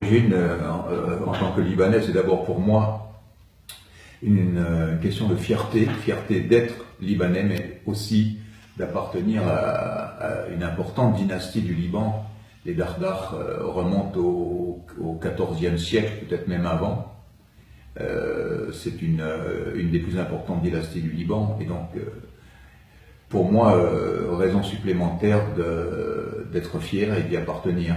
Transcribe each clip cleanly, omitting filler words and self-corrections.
En tant que Libanais, c'est d'abord pour moi une question de fierté d'être Libanais, mais aussi d'appartenir à une importante dynastie du Liban. Les Dardar remontent au XIVe siècle, peut-être même avant. C'est une des plus importantes dynasties du Liban, et donc pour moi, raison supplémentaire d'être fier et d'y appartenir.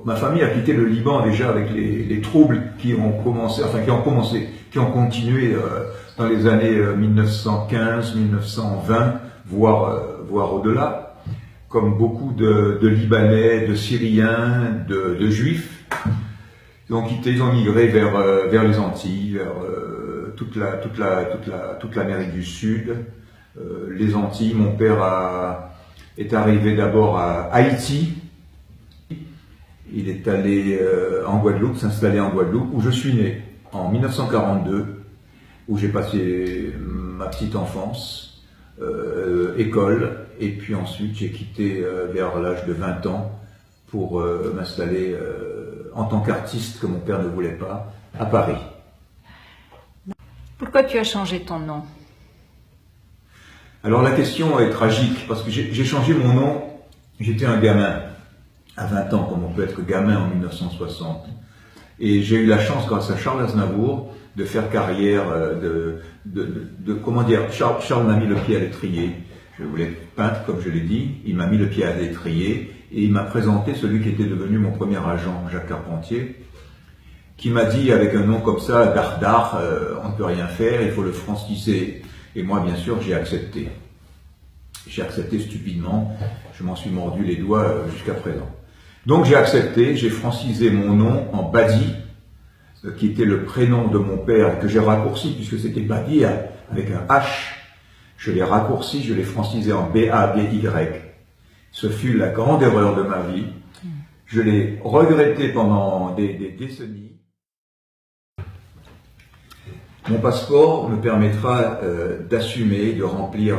Ma famille a quitté le Liban déjà avec les troubles qui ont continué dans les années 1915, 1920, voire au-delà, comme beaucoup de Libanais, de Syriens, de Juifs. Ils ont migré vers les Antilles, vers toute l'Amérique du Sud, les Antilles. Mon père est arrivé d'abord à Haïti. Il est allé en Guadeloupe, s'installer en Guadeloupe, où je suis né en 1942, où j'ai passé ma petite enfance, école, et puis ensuite j'ai quitté vers l'âge de 20 ans pour m'installer en tant qu'artiste, que mon père ne voulait pas, à Paris. Pourquoi tu as changé ton nom? Alors la question est tragique, parce que j'ai changé mon nom, j'étais un gamin. À 20 ans, comme on peut être gamin en 1960. Et j'ai eu la chance, grâce à Charles Aznavour, de faire carrière, comment dire, Charles m'a mis le pied à l'étrier. Je voulais être peintre, comme je l'ai dit, il m'a mis le pied à l'étrier, et il m'a présenté celui qui était devenu mon premier agent, Jacques Carpentier, qui m'a dit, avec un nom comme ça, Dardar, on ne peut rien faire, il faut le franciser. Et moi, bien sûr, j'ai accepté. J'ai accepté stupidement, je m'en suis mordu les doigts jusqu'à présent. Donc j'ai accepté, j'ai francisé mon nom en Badi, qui était le prénom de mon père, que j'ai raccourci, puisque c'était Badi avec un H. Je l'ai raccourci, je l'ai francisé en B-A-D-Y. Ce fut la grande erreur de ma vie. Je l'ai regretté pendant des décennies. Mon passeport me permettra d'assumer, de remplir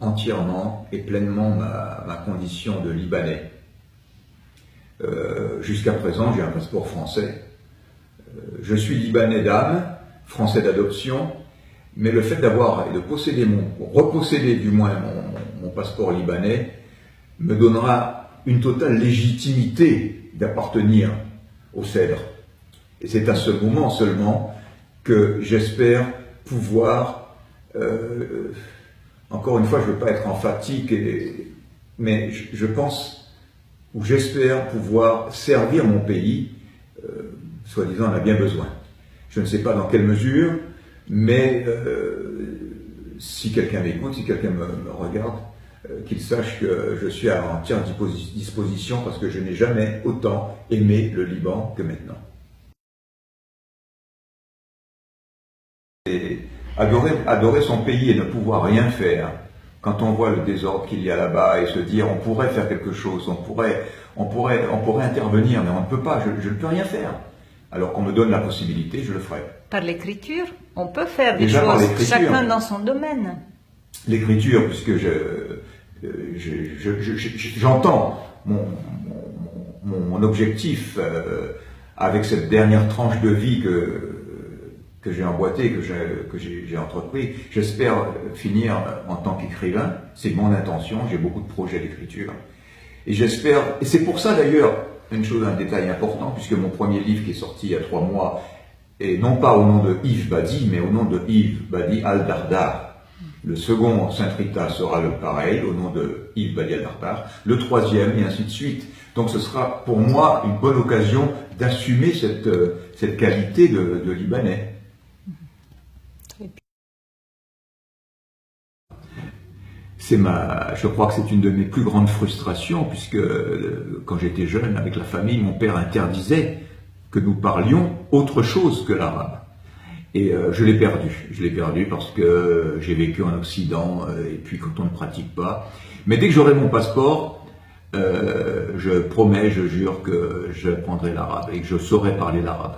entièrement et pleinement ma condition de Libanais. Jusqu'à présent, j'ai un passeport français. Je suis Libanais d'âme, français d'adoption, mais le fait d'avoir et de reposséder du moins mon passeport libanais me donnera une totale légitimité d'appartenir au Cèdre. Et c'est à ce moment seulement que j'espère pouvoir, encore une fois, je ne veux pas être emphatique, mais je pense, où j'espère pouvoir servir mon pays, soi-disant on a bien besoin. Je ne sais pas dans quelle mesure, mais si quelqu'un m'écoute, si quelqu'un me regarde, qu'il sache que je suis à entière disposition, parce que je n'ai jamais autant aimé le Liban que maintenant. Et adorer son pays et ne pouvoir rien faire, quand on voit le désordre qu'il y a là-bas, et se dire on pourrait faire quelque chose, on pourrait intervenir, mais on ne peut pas, je ne peux rien faire. Alors qu'on me donne la possibilité, je le ferai. Par l'écriture, on peut faire des Déjà choses, chacun dans son domaine. L'écriture, puisque j'entends mon objectif avec cette dernière tranche de vie que j'ai emboîté, que j'ai entrepris. J'espère finir en tant qu'écrivain, c'est mon intention, j'ai beaucoup de projets d'écriture. Et j'espère, et c'est pour ça d'ailleurs, un détail important, puisque mon premier livre qui est sorti il y a 3 mois, est non pas au nom de Yves Badi, mais au nom de Yves Badi Al-Dardar. Le second, Saint-Rita, sera le pareil, au nom de Yves Badi Al-Dardar. Le troisième, et ainsi de suite. Donc ce sera pour moi une bonne occasion d'assumer cette qualité de Libanais. Je crois que c'est une de mes plus grandes frustrations, puisque quand j'étais jeune, avec la famille, mon père interdisait que nous parlions autre chose que l'arabe. Et je l'ai perdu parce que j'ai vécu en Occident, et puis quand on ne pratique pas. Mais dès que j'aurai mon passeport, je promets, je jure que je prendrai l'arabe et que je saurai parler l'arabe.